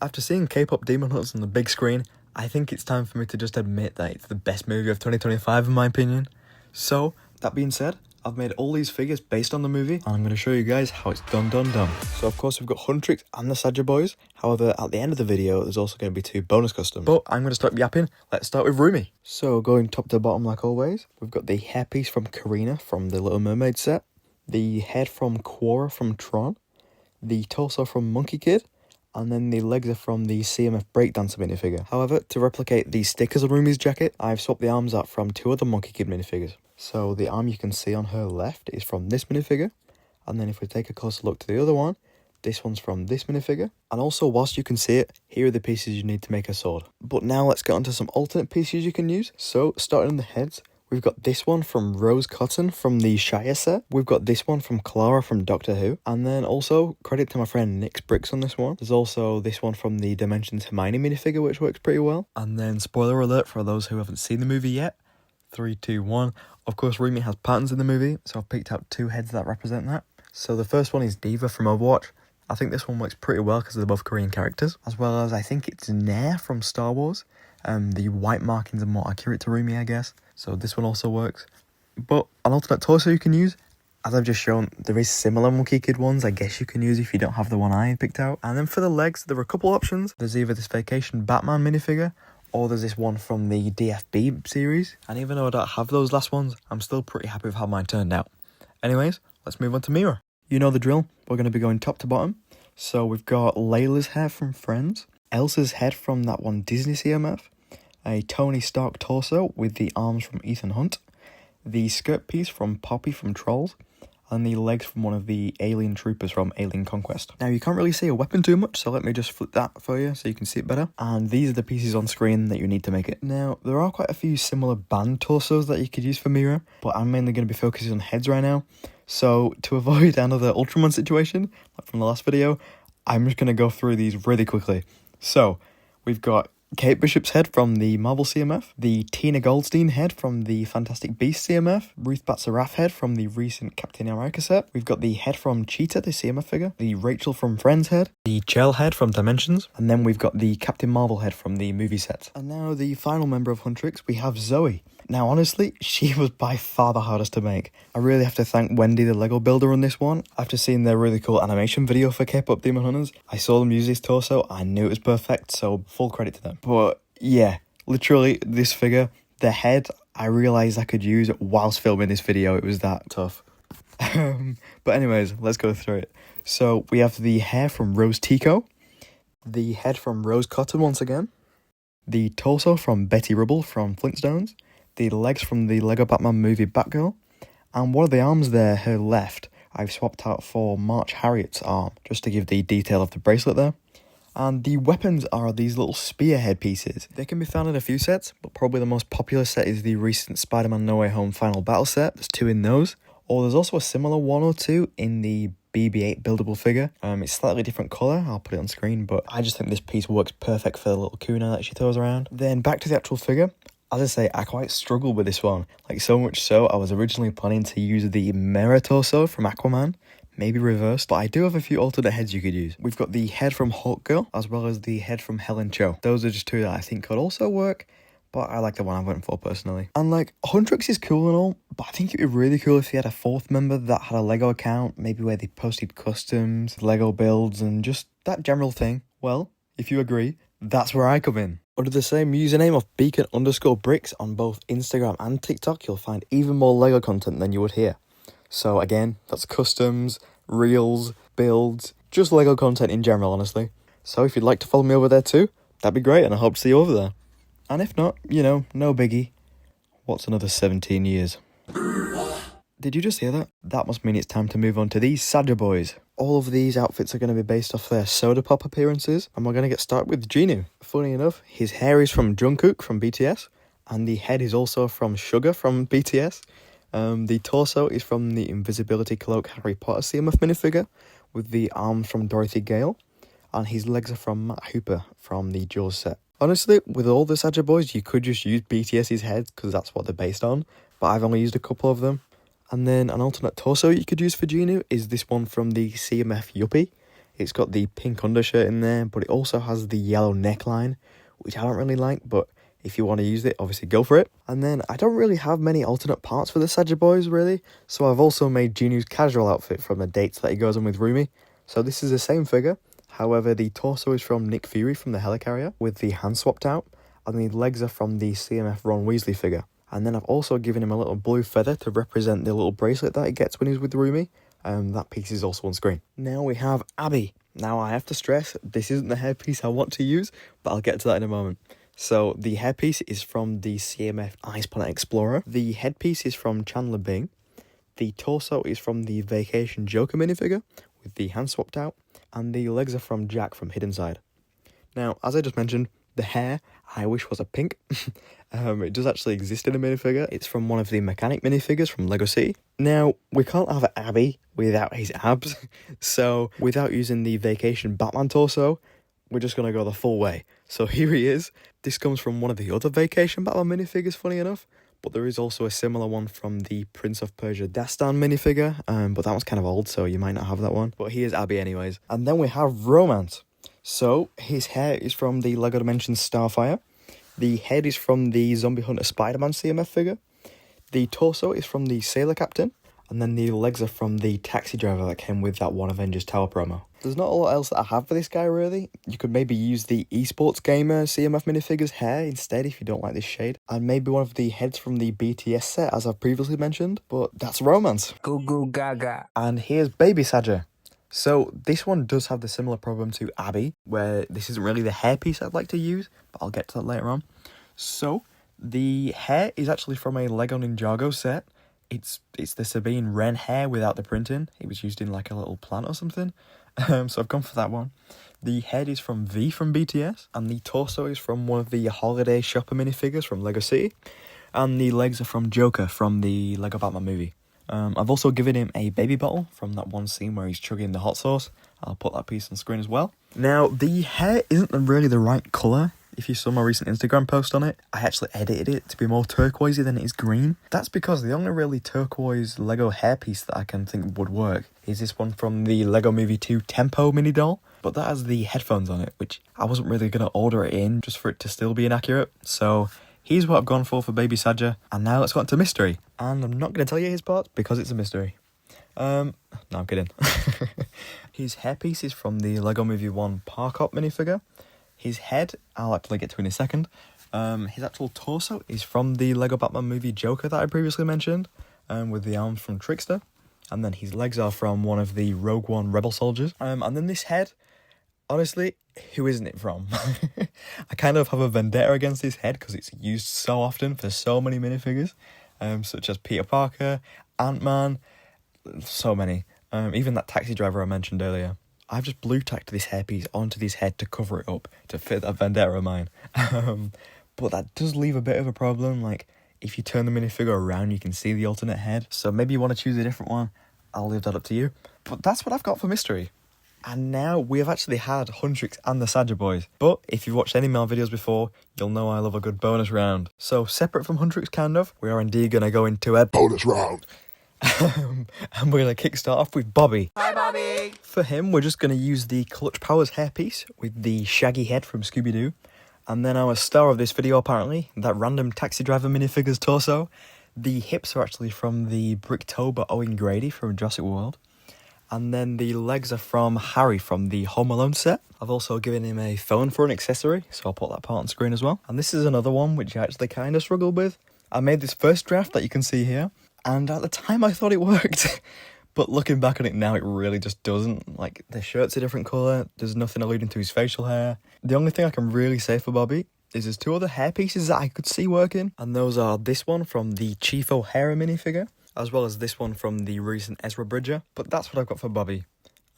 After seeing K-pop Demon Hunters on the big screen, I think it's time for me to just admit that it's the best movie of 2025 in my opinion. So, that being said, I've made all these figures based on the movie, and I'm going to show you guys how it's done. So of course we've got Huntrix and the Saja Boys. However, at the end of the video, there's also going to be 2 bonus customs. But I'm going to stop yapping. Let's start with Roomie. So going top to bottom like always, we've got the hairpiece from Karina from the Little Mermaid set, the head from Quora from Tron, the torso from Monkey Kid, and then the legs are from the CMF Breakdancer minifigure. However, to replicate the stickers on Roomie's jacket, I've swapped the arms out from 2 other Monkey Kid minifigures. So the arm you can see on her left is from this minifigure, and then if we take a closer look to the other one, this one's from this minifigure. And also, whilst you can see it, here are the pieces you need to make a sword. But now let's get onto some alternate pieces you can use. So starting in the heads, we've got this one from Rose Cotton from the Shire set. We've got this one from Clara from Doctor Who. And then also, credit to my friend Nics.bricks on this one. There's also this one from the Dimensions Hermione minifigure, which works pretty well. And then, spoiler alert for those who haven't seen the movie yet, 3, 2, 1. Of course, Roomie has patterns in the movie, so I've picked out 2 heads that represent that. So the first one is Diva from Overwatch. I think this one works pretty well because they're both Korean characters. As well as, I think it's Nair from Star Wars. The white markings are more accurate to Roomie, I guess. So this one also works. But an alternate torso you can use, as I've just shown, there is similar Monkey Kid ones I guess you can use if you don't have the one I picked out. And then for the legs, there are a couple options. There's either this Vacation Batman minifigure, or there's this one from the DFB series. And even though I don't have those last ones, I'm still pretty happy with how mine turned out. Anyways, let's move on to Mira. You know the drill. We're going to be going top to bottom. So we've got Layla's hair from Friends, Elsa's head from that one Disney CMF, a Tony Stark torso with the arms from Ethan Hunt, the skirt piece from Poppy from Trolls, and the legs from one of the alien troopers from Alien Conquest. Now you can't really see a weapon too much, so let me just flip that for you so you can see it better. And these are the pieces on screen that you need to make it. Now, there are quite a few similar band torsos that you could use for Mira, but I'm mainly going to be focusing on heads right now. So to avoid another Ultraman situation, like from the last video, I'm just going to go through these really quickly. So, we've got Kate Bishop's head from the Marvel CMF, the Tina Goldstein head from the Fantastic Beasts CMF, Ruth Batzaraff head from the recent Captain America set, we've got the head from Cheetah, the CMF figure, the Rachel from Friends head, the Chell head from Dimensions, and then we've got the Captain Marvel head from the movie set. And now the final member of Huntrix, we have Zoe. Now honestly, she was by far the hardest to make. I really have to thank Wendy the Lego builder on this one. After seeing their really cool animation video for K-pop Demon Hunters, I saw them use this torso, I knew it was perfect, so full credit to them. But yeah, literally this figure, the head, I realised I could use whilst filming this video, it was that tough. But anyways, let's go through it. So we have the hair from Rose Tico, the head from Rose Cotton once again, the torso from Betty Rubble from Flintstones, the legs from the Lego Batman movie Batgirl, and one of the arms there, her left, I've swapped out for March Harriet's arm, just to give the detail of the bracelet there. And the weapons are these little spearhead pieces. They can be found in a few sets, but probably the most popular set is the recent Spider-Man No Way Home Final Battle set. There's 2 in those. Or there's also a similar 1 or 2 in the BB-8 buildable figure. It's slightly different colour, I'll put it on screen, but I just think this piece works perfect for the little Kuna that she throws around. Then back to the actual figure. As I say, I quite struggled with this one. Like, so much so, I was originally planning to use the Mirror torso from Aquaman, maybe reversed, but I do have a few alternate heads you could use. We've got the head from Hawk Girl, as well as the head from Helen Cho. Those are just 2 that I think could also work, but I like the one I went for personally. And like, Huntrix is cool and all, but I think it would be really cool if you had a 4th member that had a Lego account, maybe where they posted customs, Lego builds, and just that general thing. Well, if you agree, that's where I come in. Under the same username of Beacon_bricks on both Instagram and TikTok, you'll find even more Lego content than you would here. So again, that's customs, reels, builds, just Lego content in general, honestly. So if you'd like to follow me over there too, that'd be great, and I hope to see you over there. And if not, you know, no biggie. What's another 17 years? Did you just hear that? That must mean it's time to move on to these Saja Boys. All of these outfits are going to be based off their Soda Pop appearances, and we're going to get started with Jinu. Funny enough, his hair is from Jungkook from BTS, and the head is also from Sugar from BTS. The torso is from the Invisibility Cloak Harry Potter CMF minifigure, with the arms from Dorothy Gale, and his legs are from Matt Hooper from the Jaws set. Honestly, with all the Saja Boys, you could just use BTS's heads, because that's what they're based on, but I've only used a couple of them. And then an alternate torso you could use for Jinu is this one from the CMF Yuppie. It's got the pink undershirt in there, but it also has the yellow neckline, which I don't really like, but if you want to use it, obviously go for it. And then I don't really have many alternate parts for the Saja Boys, really, so I've also made Jinu's casual outfit from the dates that he goes on with Roomie. So this is the same figure, however the torso is from Nick Fury from the Helicarrier, with the hand swapped out, and the legs are from the CMF Ron Weasley figure. And then I've also given him a little blue feather to represent the little bracelet that he gets when he's with Roomie. That piece is also on screen. Now we have Abby. Now I have to stress, this isn't the hairpiece I want to use, but I'll get to that in a moment. So the hairpiece is from the CMF Ice Planet Explorer. The headpiece is from Chandler Bing. The torso is from the Vacation Joker minifigure with the hand swapped out. And the legs are from Jack from Hidden Side. Now, as I just mentioned, the hair I wish was a pink. It does actually exist in a minifigure. It's from one of the mechanic minifigures from Lego City. Now, we can't have Abby without his abs. So, without using the Vacation Batman torso, we're just going to go the full way. So here he is. This comes from one of the other Vacation Batman minifigures, funny enough. But there is also a similar one from the Prince of Persia Dastan minifigure. But that one's kind of old, so you might not have that one. But he is Abby anyways. And then we have Romance. So his hair is from the LEGO Dimensions Starfire. The head is from the Zombie Hunter Spider-Man CMF figure. The torso is from the Sailor Captain. And then the legs are from the taxi driver that came with that One Avengers Tower promo. There's not a lot else that I have for this guy, really. You could maybe use the esports gamer CMF minifigure's hair instead if you don't like this shade. And maybe one of the heads from the BTS set, as I've previously mentioned. But that's Romance. Goo goo gaga. And here's Baby Saja. So this one does have the similar problem to Abby, where this isn't really the hairpiece I'd like to use, but I'll get to that later on. So the hair is actually from a Lego Ninjago set. It's the Sabine Wren hair without the printing. It was used in like a little plant or something. So I've gone for that one. The head is from V from BTS, and the torso is from one of the holiday shopper minifigures from Lego City, and the legs are from Joker from the Lego Batman movie. I've also given him a baby bottle from that one scene where he's chugging the hot sauce. I'll put that piece on screen as well. Now, the hair isn't really the right colour. If you saw my recent Instagram post on it, I actually edited it to be more turquoisey than it is green. That's because the only really turquoise Lego hairpiece that I can think would work is this one from the Lego Movie 2 Tempo mini doll. But that has the headphones on it, which I wasn't really going to order it in just for it to still be inaccurate. So here's what I've gone for Baby Saja. And now let's go on to mystery. And I'm not going to tell you his parts because it's a mystery. No, I'm kidding. His hairpiece is from the Lego Movie 1 Park Hop minifigure. His head, I'll actually get to in a second. His actual torso is from the Lego Batman movie Joker that I previously mentioned, with the arms from Trickster. And then his legs are from one of the Rogue One Rebel soldiers. And then this head, honestly, who isn't it from? I kind of have a vendetta against this head because it's used so often for so many minifigures, such as Peter Parker, Ant-Man, so many. Even that taxi driver I mentioned earlier. I've just blue tacked this hairpiece onto this head to cover it up, to fit that vendetta of mine. But that does leave a bit of a problem. Like, if you turn the minifigure around, you can see the alternate head. So maybe you want to choose a different one. I'll leave that up to you. But that's what I've got for mystery. And now we have actually had Huntrix and the Saja Boys. But if you've watched any of my videos before, you'll know I love a good bonus round. So separate from Huntrix, kind of, we are indeed going to go into a bonus round. And we're going to kickstart off with Bobby. Hi, Bobby. For him, we're just going to use the Clutch Powers hairpiece with the shaggy head from Scooby-Doo. And then our star of this video, apparently, that random taxi driver minifigure's torso. The hips are actually from the Bricktober Owen Grady from Jurassic World. And then the legs are from Harry from the Home Alone set. I've also given him a phone for an accessory, so I'll put that part on screen as well. And this is another one which I actually kind of struggled with. I made this first draft that you can see here. And at the time, I thought it worked. But looking back on it now, it really just doesn't. Like, the shirt's a different colour. There's nothing alluding to his facial hair. The only thing I can really say for Bobby is there's two other hair pieces that I could see working. And those are this one from the Chief O'Hara minifigure, as well as this one from the recent Ezra Bridger. But that's what I've got for Bobby.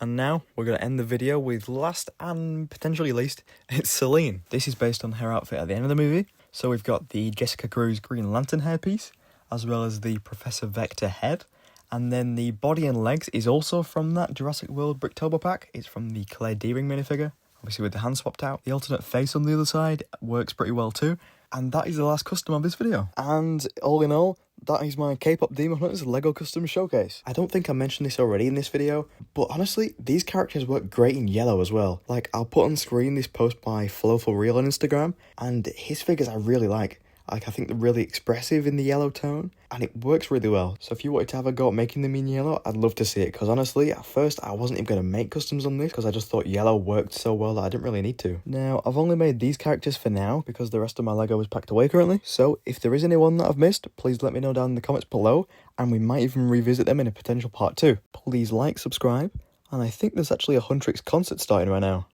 And now, we're going to end the video with last and potentially least, it's Celine. This is based on her outfit at the end of the movie. So we've got the Jessica Cruz Green Lantern hairpiece, as well as the Professor Vector head. And then the body and legs is also from that Jurassic World Bricktober pack. It's from the Claire D-Ring minifigure, obviously with the hand swapped out. The alternate face on the other side works pretty well too. And that is the last custom of this video. And all in all, that is my K-pop Demon Hunters Lego Custom Showcase. I don't think I mentioned this already in this video, but honestly, these characters work great in yellow as well. Like, I'll put on screen this post by Flow4Real on Instagram, and his figures I really like. I think they're really expressive in the yellow tone, and it works really well. So if you wanted to have a go at making them in yellow, I'd love to see it, because honestly, at first, I wasn't even going to make customs on this, because I just thought yellow worked so well that I didn't really need to. Now, I've only made these characters for now, because the rest of my Lego is packed away currently, so if there is anyone that I've missed, please let me know down in the comments below, and we might even revisit them in a potential part 2. Please like, subscribe, and I think there's actually a Huntrix concert starting right now.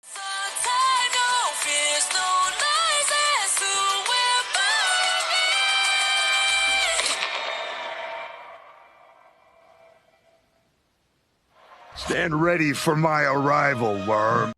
Stand ready for my arrival, worm.